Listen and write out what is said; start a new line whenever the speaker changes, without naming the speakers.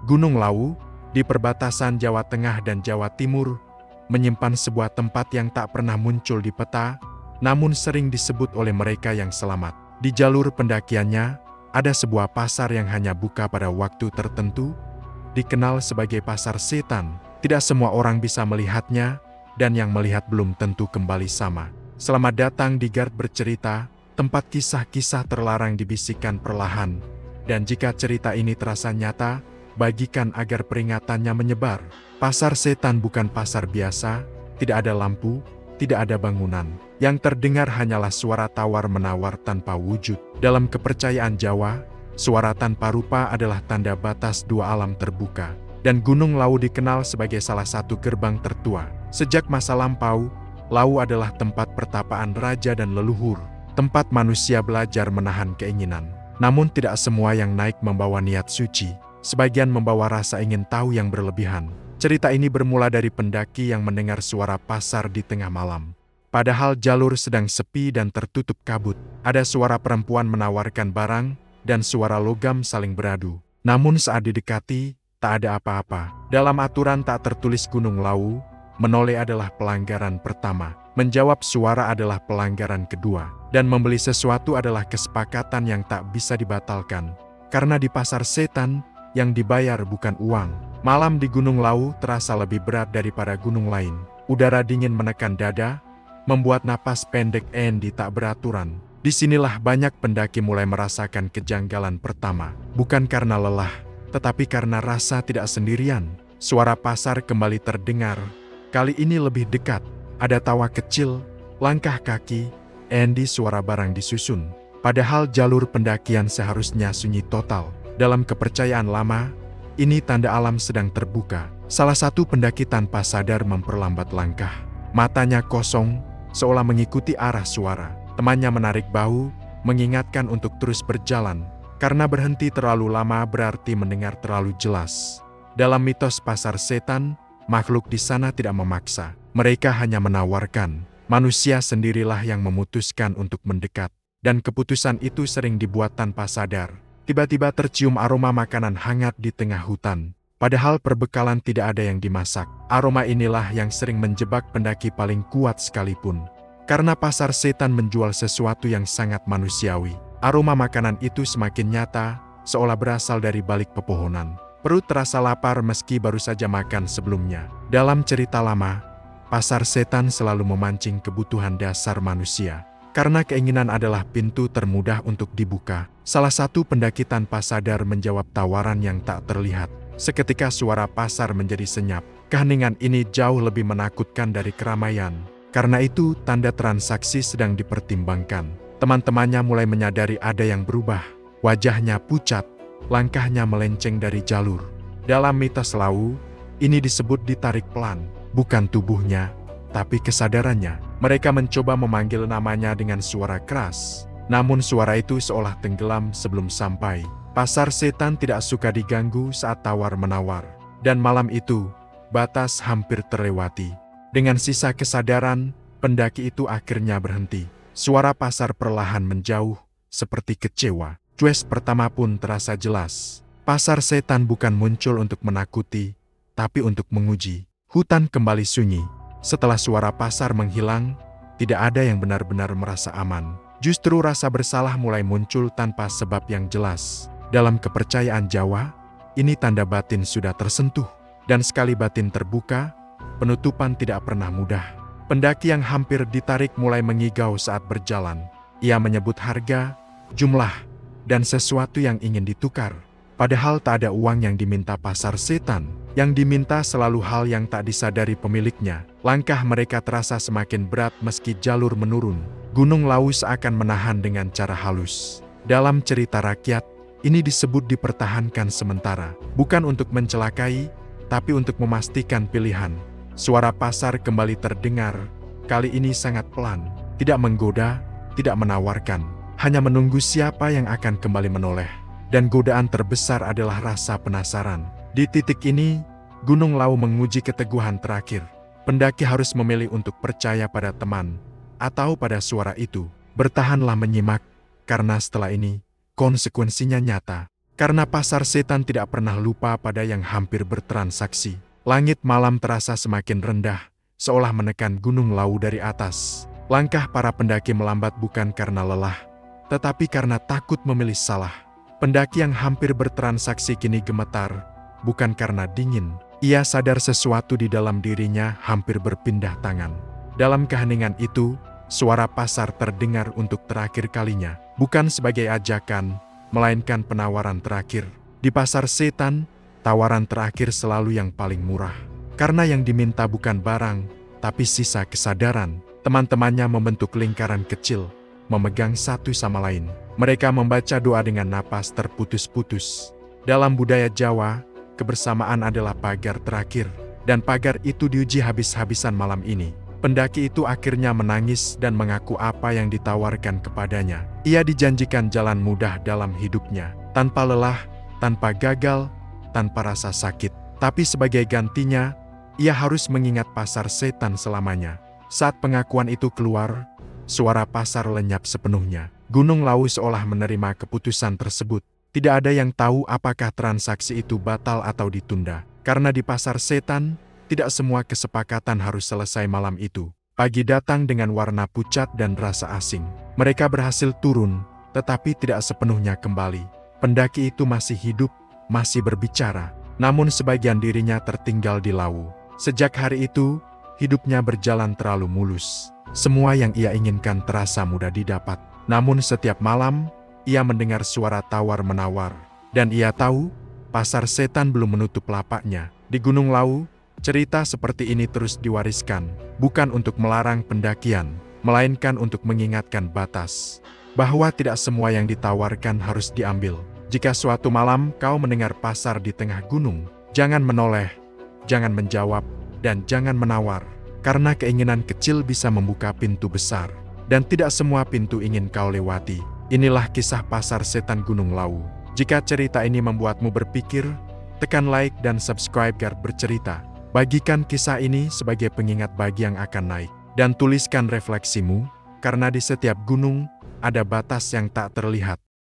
Gunung Lawu, di perbatasan Jawa Tengah dan Jawa Timur, menyimpan sebuah tempat yang tak pernah muncul di peta, namun sering disebut oleh mereka yang selamat. Di jalur pendakiannya, ada sebuah pasar yang hanya buka pada waktu tertentu, dikenal sebagai Pasar Setan. Tidak semua orang bisa melihatnya, dan yang melihat belum tentu kembali sama. Selamat datang di Gard Bercerita, tempat kisah-kisah terlarang dibisikkan perlahan. Dan jika cerita ini terasa nyata, bagikan agar peringatannya menyebar. Pasar Setan bukan pasar biasa, tidak ada lampu, tidak ada bangunan. Yang terdengar hanyalah suara tawar-menawar tanpa wujud. Dalam kepercayaan Jawa, suara tanpa rupa adalah tanda batas dua alam terbuka. Dan Gunung Lawu dikenal sebagai salah satu gerbang tertua. Sejak masa lampau, Lawu adalah tempat pertapaan raja dan leluhur. Tempat manusia belajar menahan keinginan. Namun tidak semua yang naik membawa niat suci. Sebagian membawa rasa ingin tahu yang berlebihan. Cerita ini bermula dari pendaki yang mendengar suara pasar di tengah malam. Padahal jalur sedang sepi dan tertutup kabut. Ada suara perempuan menawarkan barang, dan suara logam saling beradu. Namun saat didekati, tak ada apa-apa. Dalam aturan tak tertulis Gunung Lawu, menoleh adalah pelanggaran pertama. Menjawab suara adalah pelanggaran kedua. Dan membeli sesuatu adalah kesepakatan yang tak bisa dibatalkan. Karena di Pasar Setan, yang dibayar bukan uang. Malam di Gunung Lawu terasa lebih berat daripada gunung lain. Udara dingin menekan dada, membuat napas pendek Andy tak beraturan. Disinilah banyak pendaki mulai merasakan kejanggalan pertama. Bukan karena lelah, tetapi karena rasa tidak sendirian. Suara pasar kembali terdengar. Kali ini lebih dekat. Ada tawa kecil, langkah kaki, Andy suara barang disusun. Padahal jalur pendakian seharusnya sunyi total. Dalam kepercayaan lama, ini tanda alam sedang terbuka. Salah satu pendaki tanpa sadar memperlambat langkah. Matanya kosong, seolah mengikuti arah suara. Temannya menarik bahu, mengingatkan untuk terus berjalan. Karena berhenti terlalu lama berarti mendengar terlalu jelas. Dalam mitos Pasar Setan, makhluk di sana tidak memaksa. Mereka hanya menawarkan. Manusia sendirilah yang memutuskan untuk mendekat. Dan keputusan itu sering dibuat tanpa sadar. Tiba-tiba tercium aroma makanan hangat di tengah hutan. Padahal perbekalan tidak ada yang dimasak. Aroma inilah yang sering menjebak pendaki paling kuat sekalipun. Karena Pasar Setan menjual sesuatu yang sangat manusiawi. Aroma makanan itu semakin nyata, seolah berasal dari balik pepohonan. Perut terasa lapar meski baru saja makan sebelumnya. Dalam cerita lama, Pasar Setan selalu memancing kebutuhan dasar manusia. Karena keinginan adalah pintu termudah untuk dibuka. Salah satu pendaki tanpa sadar menjawab tawaran yang tak terlihat. Seketika suara pasar menjadi senyap. Keheningan ini jauh lebih menakutkan dari keramaian. Karena itu, tanda transaksi sedang dipertimbangkan. Teman-temannya mulai menyadari ada yang berubah. Wajahnya pucat, langkahnya melenceng dari jalur. Dalam mitos Lawu, ini disebut ditarik pelan. Bukan tubuhnya, tapi kesadarannya. Mereka mencoba memanggil namanya dengan suara keras. Namun suara itu seolah tenggelam sebelum sampai. Pasar Setan tidak suka diganggu saat tawar-menawar. Dan malam itu, batas hampir terlewati. Dengan sisa kesadaran, pendaki itu akhirnya berhenti. Suara pasar perlahan menjauh, seperti kecewa. Cues pertama pun terasa jelas. Pasar Setan bukan muncul untuk menakuti, tapi untuk menguji. Hutan kembali sunyi. Setelah suara pasar menghilang, tidak ada yang benar-benar merasa aman. Justru rasa bersalah mulai muncul tanpa sebab yang jelas. Dalam kepercayaan Jawa, ini tanda batin sudah tersentuh. Dan sekali batin terbuka, penutupan tidak pernah mudah. Pendaki yang hampir ditarik mulai mengigau saat berjalan. Ia menyebut harga, jumlah, dan sesuatu yang ingin ditukar. Padahal tak ada uang yang diminta Pasar Setan. Yang diminta selalu hal yang tak disadari pemiliknya. Langkah mereka terasa semakin berat meski jalur menurun. Gunung Lawu seakan menahan dengan cara halus. Dalam cerita rakyat, ini disebut dipertahankan sementara. Bukan untuk mencelakai, tapi untuk memastikan pilihan. Suara pasar kembali terdengar. Kali ini sangat pelan. Tidak menggoda, tidak menawarkan. Hanya menunggu siapa yang akan kembali menoleh. Dan godaan terbesar adalah rasa penasaran. Di titik ini, Gunung Lawu menguji keteguhan terakhir. Pendaki harus memilih untuk percaya pada teman, atau pada suara itu. Bertahanlah menyimak, karena setelah ini, konsekuensinya nyata. Karena pasar setan tidak pernah lupa pada yang hampir bertransaksi. Langit malam terasa semakin rendah, seolah menekan gunung Lawu dari atas. Langkah para pendaki melambat bukan karena lelah, tetapi karena takut memilih salah. Pendaki yang hampir bertransaksi kini gemetar, bukan karena dingin. Ia sadar sesuatu di dalam dirinya hampir berpindah tangan. Dalam keheningan itu, suara pasar terdengar untuk terakhir kalinya, bukan sebagai ajakan, melainkan penawaran terakhir. Di pasar setan, tawaran terakhir selalu yang paling murah. Karena yang diminta bukan barang, tapi sisa kesadaran. Teman-temannya membentuk lingkaran kecil, memegang satu sama lain. Mereka membaca doa dengan napas terputus-putus. Dalam budaya Jawa, kebersamaan adalah pagar terakhir, dan pagar itu diuji habis-habisan malam ini. Pendaki itu akhirnya menangis dan mengaku apa yang ditawarkan kepadanya. Ia dijanjikan jalan mudah dalam hidupnya, tanpa lelah, tanpa gagal, tanpa rasa sakit. Tapi sebagai gantinya, ia harus mengingat pasar setan selamanya. Saat pengakuan itu keluar, suara pasar lenyap sepenuhnya. Gunung Lawu seolah menerima keputusan tersebut. Tidak ada yang tahu apakah transaksi itu batal atau ditunda. Karena di pasar setan, tidak semua kesepakatan harus selesai malam itu. Pagi datang dengan warna pucat dan rasa asing. Mereka berhasil turun, tetapi tidak sepenuhnya kembali. Pendaki itu masih hidup, masih berbicara. Namun sebagian dirinya tertinggal di Lawu. Sejak hari itu, hidupnya berjalan terlalu mulus. Semua yang ia inginkan terasa mudah didapat. Namun setiap malam, ia mendengar suara tawar-menawar. Dan ia tahu, pasar setan belum menutup lapaknya. Di Gunung Lawu, cerita seperti ini terus diwariskan, bukan untuk melarang pendakian, melainkan untuk mengingatkan batas. Bahwa tidak semua yang ditawarkan harus diambil. Jika suatu malam kau mendengar pasar di tengah gunung, jangan menoleh, jangan menjawab, dan jangan menawar. Karena keinginan kecil bisa membuka pintu besar. Dan tidak semua pintu ingin kau lewati. Inilah kisah pasar setan Gunung Lawu. Jika cerita ini membuatmu berpikir, tekan like dan subscribe Gard Bercerita. Bagikan kisah ini sebagai pengingat bagi yang akan naik. Dan tuliskan refleksimu, karena di setiap gunung, ada batas yang tak terlihat.